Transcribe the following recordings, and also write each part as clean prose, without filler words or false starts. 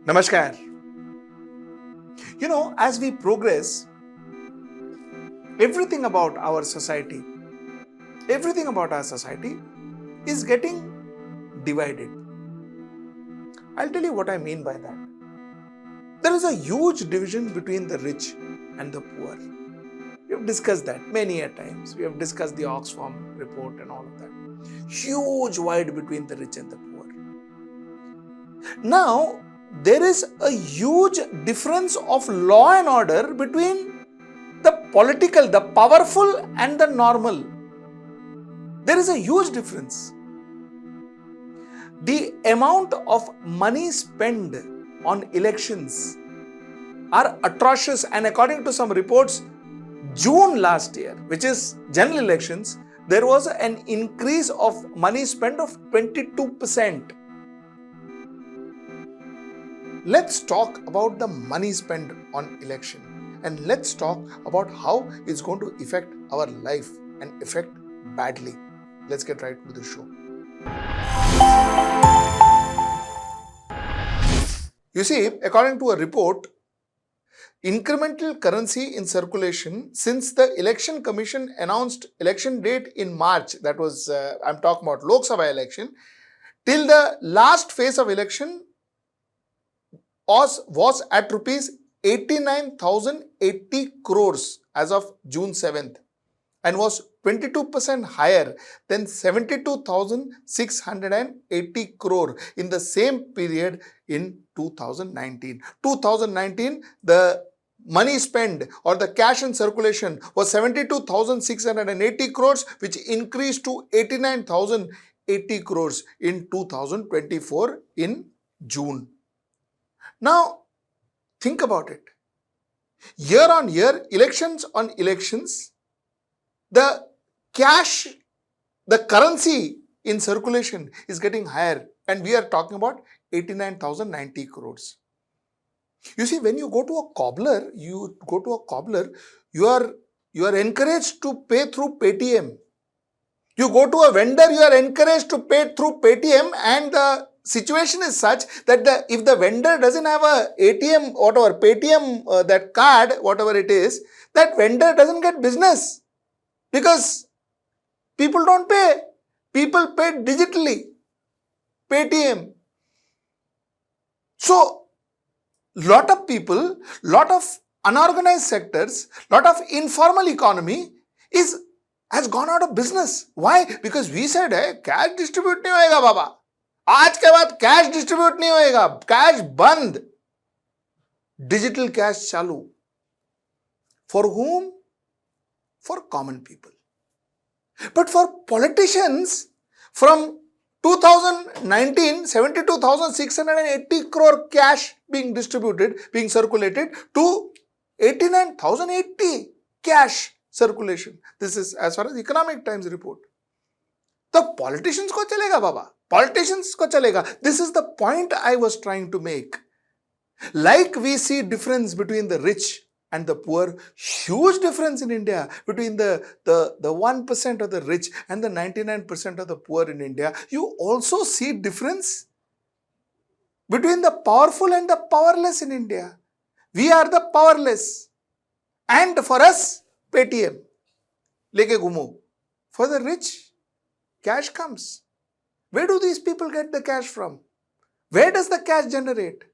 Namaskar. As we progress, everything about our society is getting divided. I'll tell you what I mean by that. There is a huge division between the rich and the poor. We have discussed that many a times. We have discussed the Oxfam report and all of that. Huge divide between the rich and the poor. Now, there is a huge difference of law and order between the political, the powerful and the normal. There is a huge difference. The amount of money spent on elections are atrocious, and according to some reports, June last year, which is general elections, there was an increase of money spent of 22%. Let's talk about the money spent on election, and let's talk about how it's going to affect our life and affect badly. Let's get right to the show. You see, according to a report, incremental currency in circulation since the election commission announced election date in March, that was, I'm talking about Lok Sabha election, till the last phase of election was at rupees 89,080 crores as of June 7th and was 22% higher than 72,680 crore in the same period in 2019. 2019, the money spent or the cash in circulation was 72,680 crores, which increased to 89,080 crores in 2024 in June. Now, think about it. Year on year, elections on elections, the cash, the currency in circulation is getting higher, and we are talking about 89,090 crores. You see, when you go to a cobbler, you are encouraged to pay through Paytm. You go to a vendor, you are encouraged to pay through Paytm, and the situation is such that if the vendor doesn't have a ATM, whatever, Paytm, that card, whatever it is, that vendor doesn't get business because people don't pay. People pay digitally, Paytm. So, lot of people, lot of unorganized sectors, lot of informal economy has gone out of business. Why? Because we said, hey, cash distribute nahi hoega baba. आज के बाद cash distribute नहीं होएगा, cash बंद, digital cash चालू. For whom? For common people. But for politicians, from 2019, 72,680 crore cash being distributed, being circulated, to 89,080 cash circulation. This is as far as Economic Times report. The politicians ko chalega baba. Politicians ko chalega. This is the point I was trying to make. Like we see difference between the rich and the poor, huge difference in India between the 1% of the rich and the 99% of the poor in India. You also see difference between the powerful and the powerless in India. We are the powerless. And for us, Paytm. Leke ghumo. For the rich, cash comes. Where do these people get the cash from? Where does the cash generate?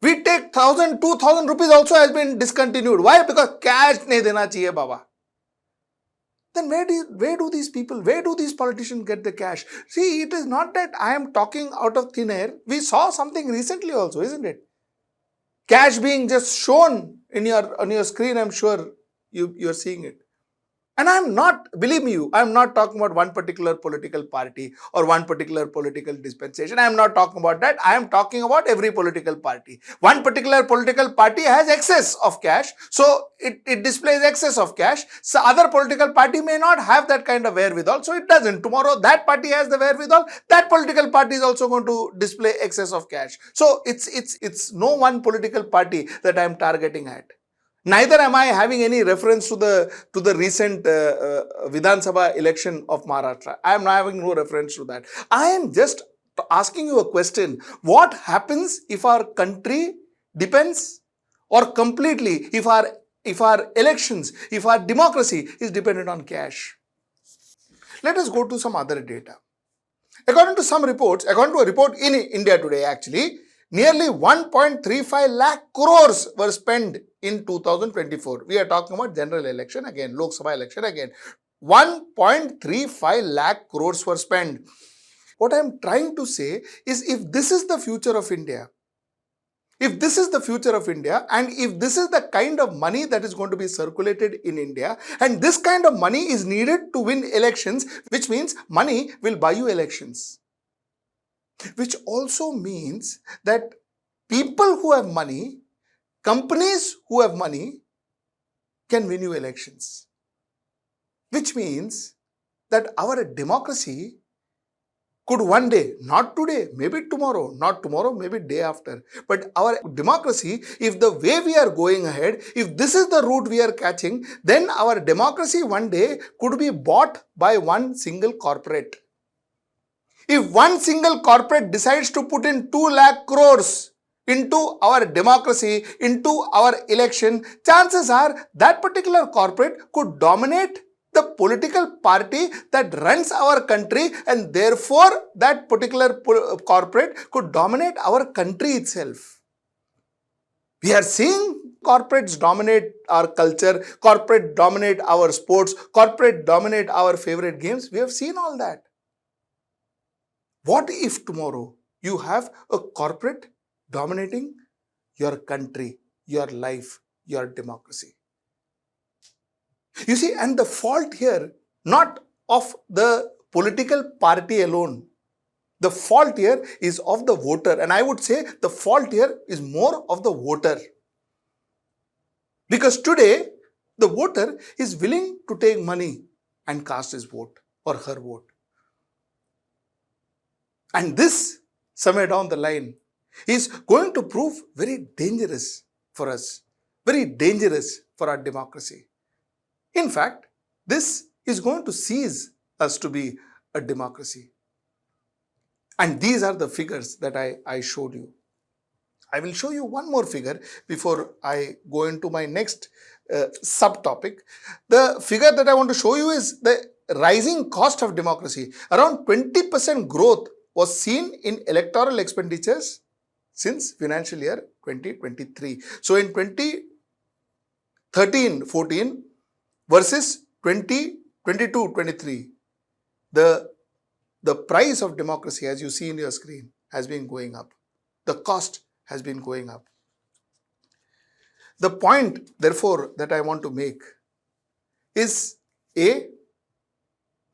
We take 1,000, 2,000 rupees also has been discontinued. Why? Because cash nahi dena chahiye baba. Then where do these people, where do these politicians get the cash? See, it is not that I am talking out of thin air. We saw something recently also, isn't it? Cash being just shown on your screen, I'm sure you're seeing it. And I'm not, believe me, I'm not talking about one particular political party or one particular political dispensation. I'm not talking about that. I am talking about every political party. One particular political party has excess of cash, so it displays excess of cash. So other political party may not have that kind of wherewithal, so it doesn't. Tomorrow that party has the wherewithal, that political party is also going to display excess of cash. So it's no one political party that I'm targeting at. Neither am I having any reference to the recent Vidhan Sabha election of Maharashtra. I am not having no reference to that. I am just asking you a question. What happens if our country depends, or completely if our elections, if our democracy is dependent on cash? Let us go to some other data. According to some reports, according to a report in India Today actually, nearly 1.35 lakh crores were spent in 2024. We are talking about general election again, Lok Sabha election again. 1.35 lakh crores were spent. What I am trying to say is, if this is the future of India, if this is the future of India, and if this is the kind of money that is going to be circulated in India, and this kind of money is needed to win elections, which means money will buy you elections. Which also means that people who have money, companies who have money can win you elections. Which means that our democracy could one day, not today, maybe tomorrow, not tomorrow, maybe day after, but our democracy, if the way we are going ahead, if this is the route we are catching, then our democracy one day could be bought by one single corporate. If one single corporate decides to put in 2 lakh crores into our democracy, into our election, chances are that particular corporate could dominate the political party that runs our country, and therefore that particular corporate could dominate our country itself. We are seeing corporates dominate our culture, corporate dominate our sports, corporate dominate our favorite games. We have seen all that. What if tomorrow you have a corporate dominating your country, your life, your democracy? You see, and the fault here, not of the political party alone. The fault here is of the voter. And I would say the fault here is more of the voter. Because today, the voter is willing to take money and cast his vote or her vote. And this, somewhere down the line, is going to prove very dangerous for us, very dangerous for our democracy. In fact, this is going to cease us to be a democracy. And these are the figures that I showed you. I will show you one more figure before I go into my next subtopic. The figure that I want to show you is the rising cost of democracy. Around 20% growth was seen in electoral expenditures since financial year 2023. So in 2013-14 versus 2022-23, the price of democracy, as you see in your screen, has been going up. The cost has been going up. The point, therefore, that I want to make is, A,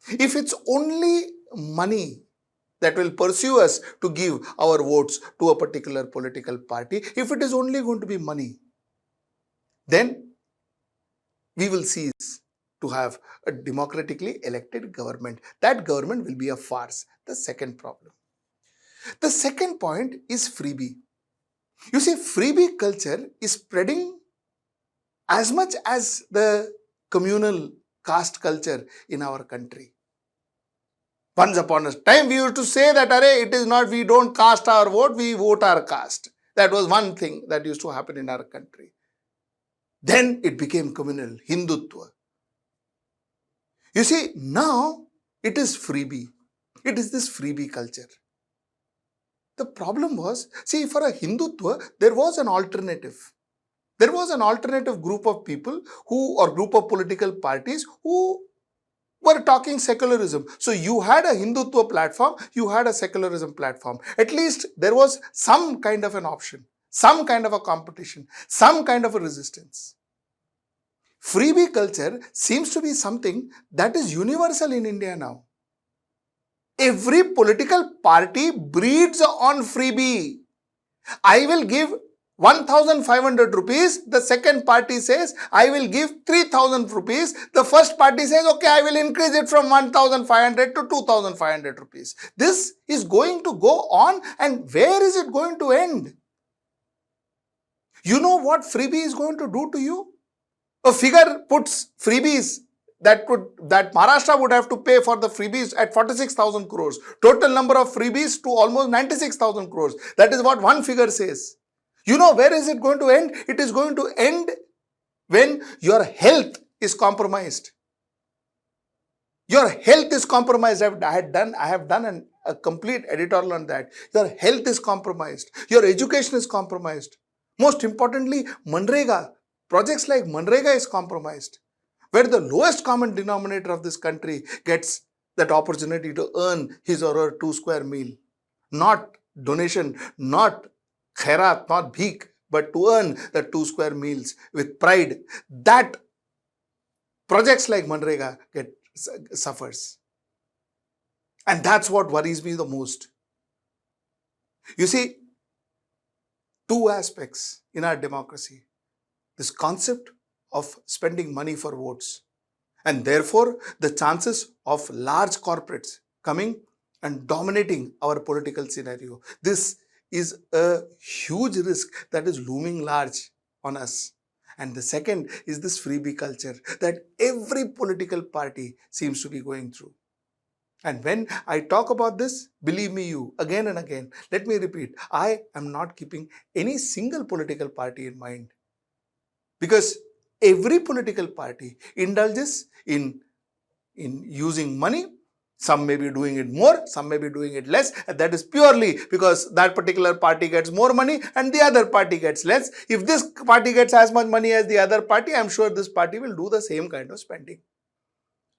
if it's only money that will pursue us to give our votes to a particular political party, if it is only going to be money, then we will cease to have a democratically elected government. That government will be a farce. The second problem. The second point is freebie. You see, freebie culture is spreading as much as the communal caste culture in our country. Once upon a time, we used to say that, it is not, we don't cast our vote, we vote our caste. That was one thing that used to happen in our country. Then it became communal, Hindutva. You see, now it is freebie. It is this freebie culture. The problem was, see, for a Hindutva, there was an alternative. There was an alternative group of people or group of political parties who were talking secularism. So you had a Hindutva platform, you had a secularism platform. At least there was some kind of an option, some kind of a competition, some kind of a resistance. Freebie culture seems to be something that is universal in India now. Every political party breeds on freebie. I will give 1,500 rupees. The second party says, I will give 3,000 rupees. The first party says, okay, I will increase it from 1,500 to 2,500 rupees. This is going to go on, and where is it going to end? You know what freebie is going to do to you? A figure puts freebies that Maharashtra would have to pay for the freebies at 46,000 crores. Total number of freebies to almost 96,000 crores. That is what one figure says. You know, where is it going to end? It is going to end when your health is compromised. Your health is compromised. I have done a complete editorial on that. Your health is compromised. Your education is compromised. Most importantly, Manrega, projects like Manrega is compromised, where the lowest common denominator of this country gets that opportunity to earn his or her 2 square meal. Not donation, not khairat, not bheek, but to earn the 2 square meals with pride. That projects like Manrega suffers. And that's what worries me the most. You see, two aspects in our democracy. This concept of spending money for votes, and therefore the chances of large corporates coming and dominating our political scenario. This is a huge risk that is looming large on us. And the second is this freebie culture that every political party seems to be going through. And when I talk about this, believe me you, again and again, let me repeat, I am not keeping any single political party in mind. Because every political party indulges in using money. Some may be doing it more, some may be doing it less. And that is purely because that particular party gets more money and the other party gets less. If this party gets as much money as the other party, I'm sure this party will do the same kind of spending.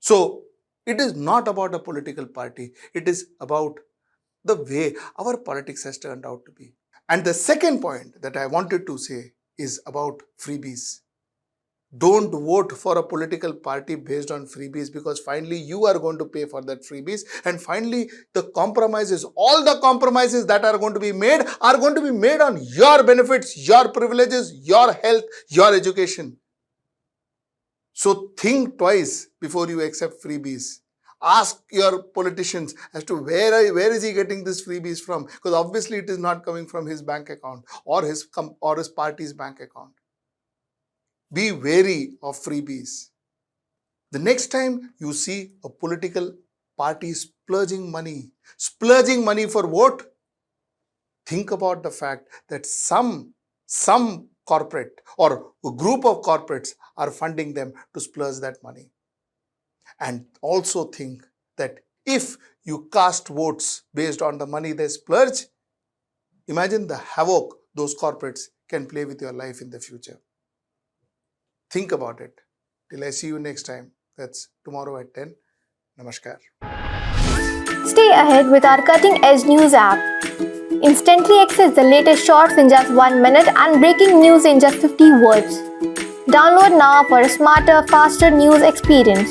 So it is not about a political party. It is about the way our politics has turned out to be. And the second point that I wanted to say is about freebies. Don't vote for a political party based on freebies, because finally you are going to pay for that freebies. And finally, the compromises, all the compromises that are going to be made on your benefits, your privileges, your health, your education. So think twice before you accept freebies. Ask your politicians as to where is he getting these freebies from, because obviously it is not coming from his bank account or his party's bank account. Be wary of freebies. The next time you see a political party splurging money for vote, think about the fact that some corporate or a group of corporates are funding them to splurge that money. And also think that if you cast votes based on the money they splurge, imagine the havoc those corporates can play with your life in the future. Think about it. Till I see you next time. That's tomorrow at 10. Namaskar. Stay ahead with our cutting-edge news app. Instantly access the latest shorts in just 1 minute and breaking news in just 50 words. Download now for a smarter, faster news experience.